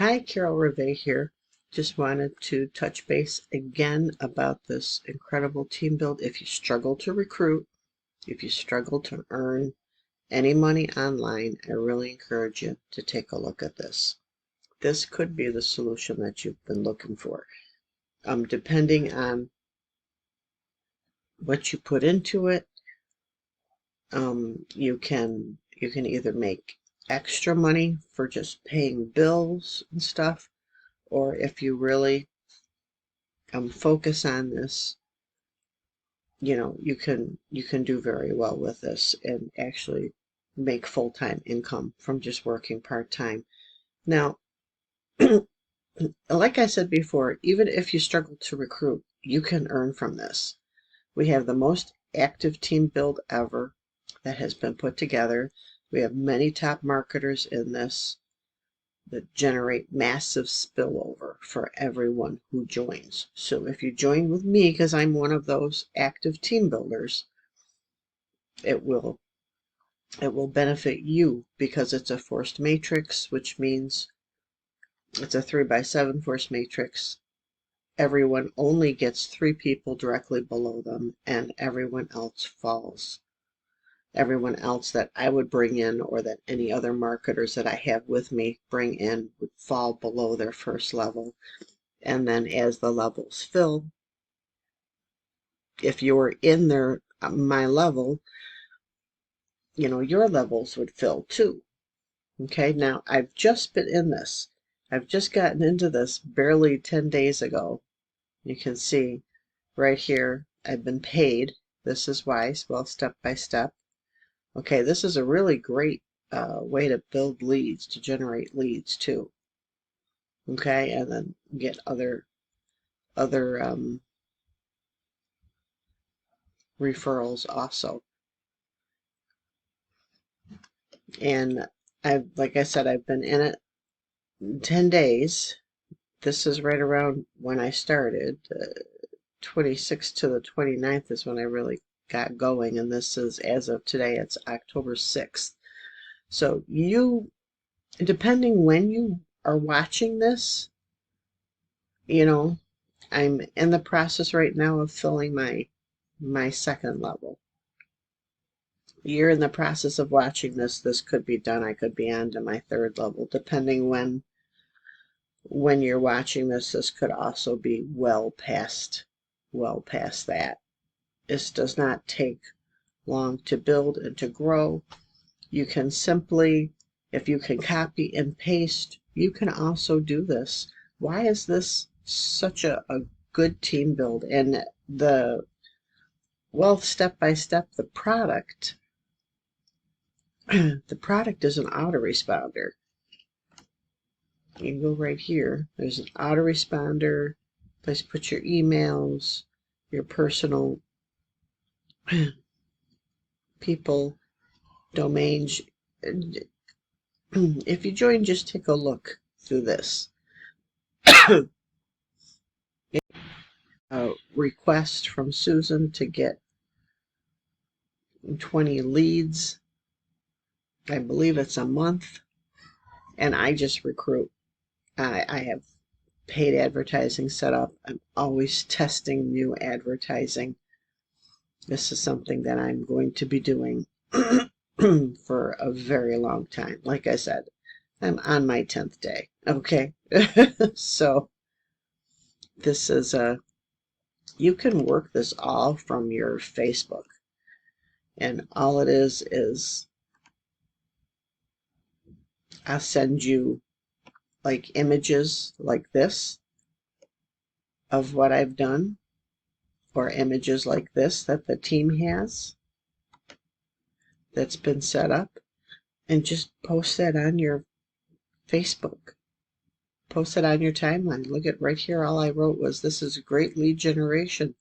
Hi, Carol Rivet here. Just wanted to touch base again about this incredible team build. If you struggle to recruit, if you struggle to earn any money online, I really encourage you to take a look at this. This could be the solution that you've been looking for. Depending on what you put into it, you can either make extra money for just paying bills and stuff, or if you really focus on this, you can do very well with this and actually make full-time income from just working part-time. Now, like I said before, even if you struggle to recruit, you can earn from this. We have the most active team build ever that has been put together. We have many top marketers in this that generate massive spillover for everyone who joins. So if you join with me, because I'm one of those active team builders, it will benefit you because it's a forced matrix, which means it's a 3x7 forced matrix. Everyone only gets 3 people directly below them, and everyone else falls. Everyone else that I would bring in, or that any other marketers that I have with me bring in, would fall below their first level. And then as the levels fill, if you're in my level, your levels would fill too. Okay, now I've just been in this. I've just gotten into this barely 10 days ago. You can see right here, I've been paid. This is why, well, step by step. Okay, this is a really great way to build leads, to generate leads too. Okay, and then get other referrals also. And like I said, I've been in it 10 days. This is right around when I started. 26th to the 29th is when I really got going, and this is, as of today, it's October 6th. So depending when you are watching this, I'm in the process right now of filling my second level. You're in the process of watching this could be done. I could be on to my third level, depending when you're watching this could also be well past that. This does not take long to build and to grow. You can simply, if you can copy and paste, you can also do this. Why is this such a good team build? And step by step, the product the product is an autoresponder. You can go right here. There's an autoresponder. Place to put your emails, your personal people, domains. If you join, just take a look through this. A request from Susan to get 20 leads. I believe it's a month. And I just recruit. I have paid advertising set up. I'm always testing new advertising. This is something that I'm going to be doing for a very long time. Like I said, I'm on my 10th day. Okay. So this is you can work this all from your Facebook. And all it is I'll send you like images like this of what I've done, or images like this that the team has that's been set up, and just post that on your Facebook. Post it on your timeline. Look at right here, all I wrote was, this is great lead generation.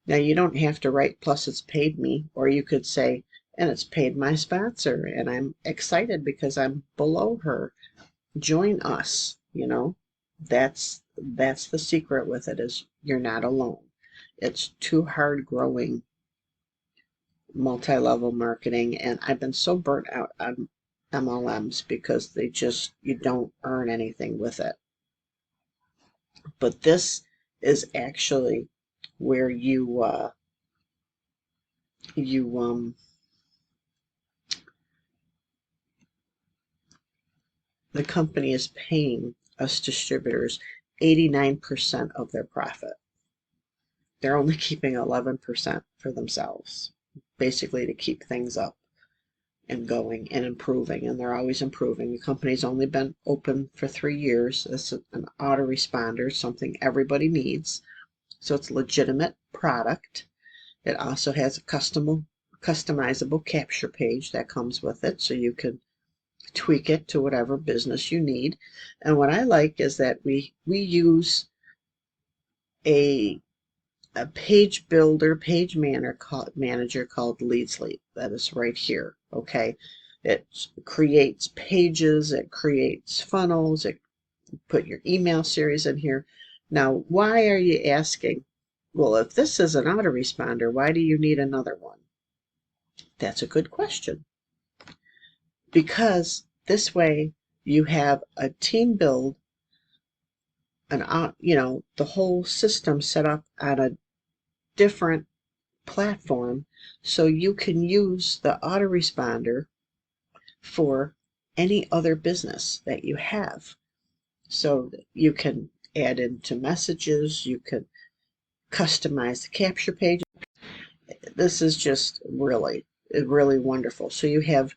Now you don't have to write plus it's paid me, or you could say, and it's paid my sponsor, and I'm excited because I'm below her. Join us. That's the secret with it, is you're not alone. It's too hard growing multi-level marketing, and I've been so burnt out on MLMs because you don't earn anything with it. But this is actually where the company is paying us distributors 89% of their profit. They're only keeping 11% for themselves, basically to keep things up and going and improving, and they're always improving. The company's only been open for 3 years. It's an autoresponder, something everybody needs, so it's a legitimate product. It also has a customizable capture page that comes with it, so you can tweak it to whatever business you need. And what I like is that we use a page builder, manager called LeadSleep. That is right here. Okay, it creates pages, it creates funnels, it put your email series in here. Now, why are you asking? Well, if this is an autoresponder, why do you need another one? That's a good question. Because this way you have a team build, the whole system set up on a different platform, so you can use the autoresponder for any other business that you have. So you can add into messages, you can customize the capture page. This is just really, really wonderful. So you have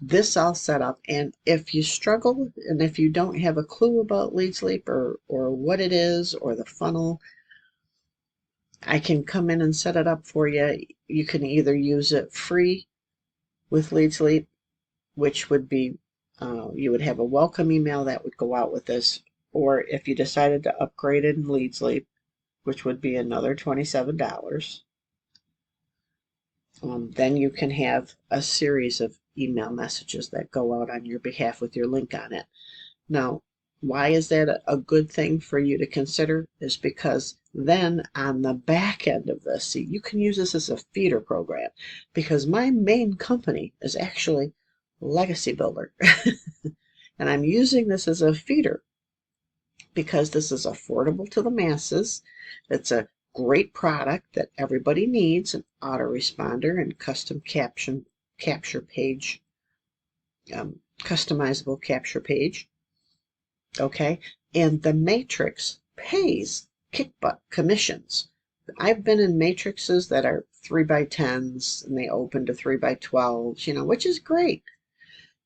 this all set up, and if you struggle and if you don't have a clue about LeadSleep or what it is or the funnel, I can come in and set it up for you. You can either use it free with LeadSleep, which would be you would have a welcome email that would go out with this, or if you decided to upgrade it in LeadSleep, which would be another $27, then you can have a series of email messages that go out on your behalf with your link on it. Now, why is that a good thing for you to consider? Is because then on the back end of this, see, you can use this as a feeder program, because my main company is actually Legacy Builder. And I'm using this as a feeder because this is affordable to the masses. It's a great product that everybody needs, an autoresponder and custom capture page, customizable capture page. Okay, and the matrix pays kick butt commissions. I've been in matrices that are 3x10s and they open to 3x12s, which is great.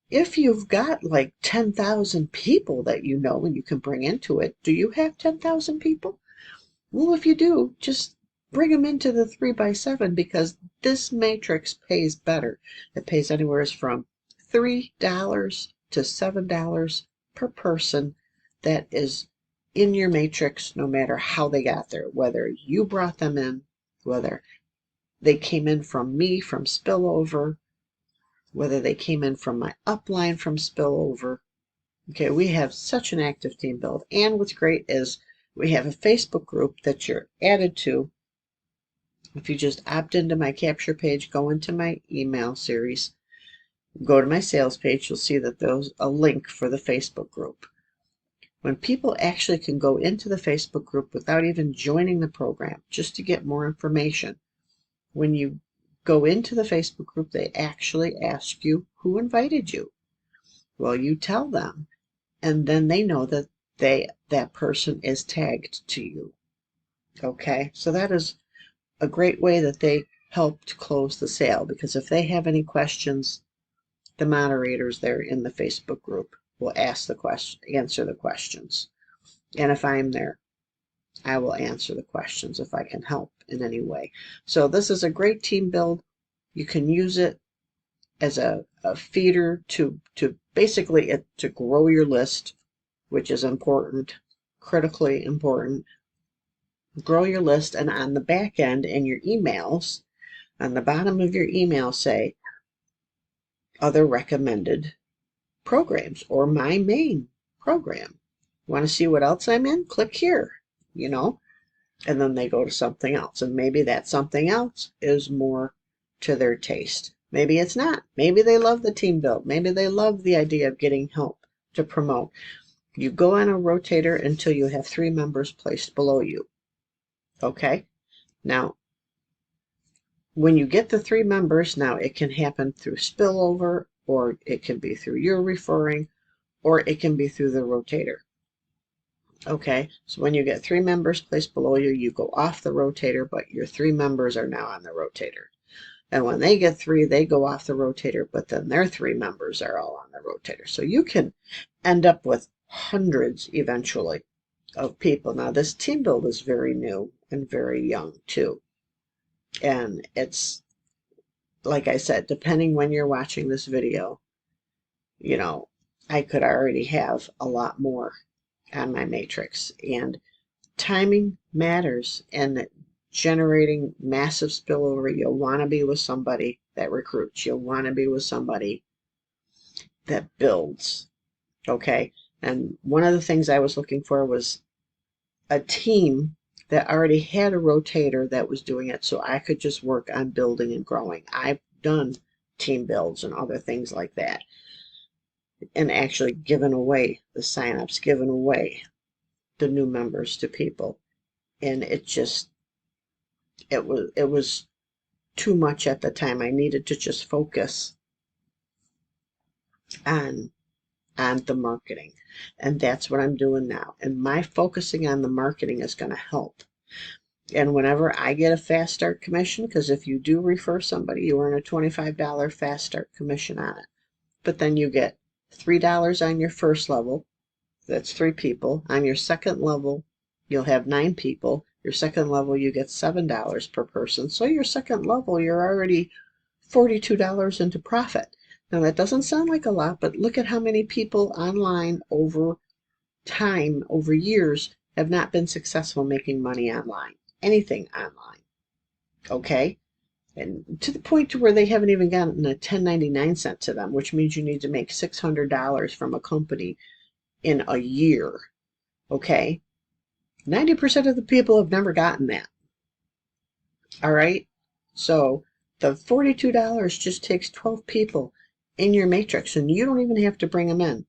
If you've got like 10,000 people that you know and you can bring into it, do you have 10,000 people? Well, if you do, just bring them into the 3x7, because this matrix pays better. It pays anywhere from $3 to $7 per person that is in your matrix, no matter how they got there, whether you brought them in, whether they came in from me from spillover, whether they came in from my upline from spillover. Okay, we have such an active team build. And what's great is we have a Facebook group that you're added to. If you just opt into my capture page, go into my email series, go to my sales page, you'll see that there's a link for the Facebook group. When people actually can go into the Facebook group without even joining the program, just to get more information, when you go into the Facebook group, they actually ask you who invited you. Well, you tell them, and then they know that that person is tagged to you. Okay, so that is a great way that they help to close the sale, because if they have any questions, the moderators there in the Facebook group will answer the questions. And if I'm there, I will answer the questions if I can help in any way. So this is a great team build. You can use it as a feeder to basically to grow your list, which is important, critically important. Grow your list, and on the back end in your emails, on the bottom of your email, say other recommended programs or my main program. Want to see what else I'm in? Click here, and then they go to something else, and maybe that something else is more to their taste. Maybe it's not. Maybe they love the team build. Maybe they love the idea of getting help to promote. You go on a rotator until you have 3 members placed below you. Okay? Now, when you get the 3 members, now it can happen through spillover, or it can be through your referring, or it can be through the rotator. Okay, so when you get 3 members placed below you, you go off the rotator, but your 3 members are now on the rotator. And when they get 3, they go off the rotator, but then their 3 members are all on the rotator. So you can end up with hundreds eventually of people. Now, this team build is very new and very young too. And it's, like I said, depending when you're watching this video, you know, I could already have a lot more on my matrix. And timing matters, and generating massive spillover. You'll want to be with somebody that recruits. You'll want to be with somebody that builds. Okay. And one of the things I was looking for was a team that already had a rotator that was doing it, so I could just work on building and growing. I've done team builds and other things like that, and actually given away the signups, given away the new members to people. And it was too much at the time. I needed to just focus on the marketing, and that's what I'm doing now. And my focusing on the marketing is going to help. And whenever I get a fast start commission, because if you do refer somebody, you earn a $25 fast start commission on it. But then you get $3 on your first level. That's 3 people. On your second level, you'll have 9 people. Your second level, you get $7 per person. So your second level, you're already $42 into profit. Now, that doesn't sound like a lot, but look at how many people online over time, over years, have not been successful making money online. Anything online. Okay? And to the point to where they haven't even gotten a 1099 sent to them, which means you need to make $600 from a company in a year. Okay? 90% of the people have never gotten that. All right? So the $42 just takes 12 people in your matrix, and you don't even have to bring them in.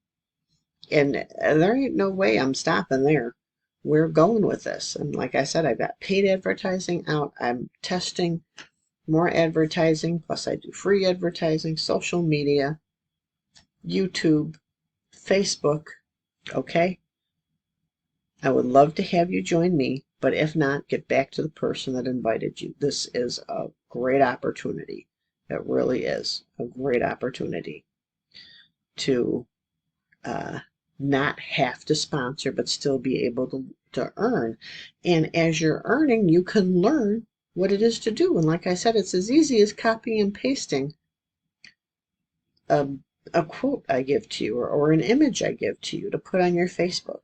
And there ain't no way I'm stopping there. We're going with this. And like I said, I've got paid advertising out. I'm testing more advertising, plus I do free advertising, social media, YouTube, Facebook. Okay? I would love to have you join me, but if not, get back to the person that invited you. This is a great opportunity. It really is a great opportunity to not have to sponsor, but still be able to earn. And as you're earning, you can learn what it is to do. And like I said, it's as easy as copying and pasting a quote I give to you, or an image I give to you to put on your Facebook.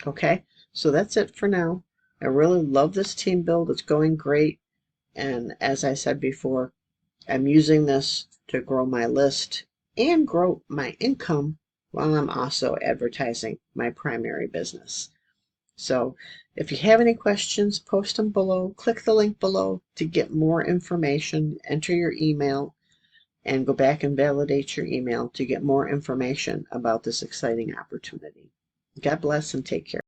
Okay, so that's it for now. I really love this team build. It's going great. And as I said before, I'm using this to grow my list and grow my income while I'm also advertising my primary business. So if you have any questions, post them below. Click the link below to get more information. Enter your email and go back and validate your email to get more information about this exciting opportunity. God bless and take care.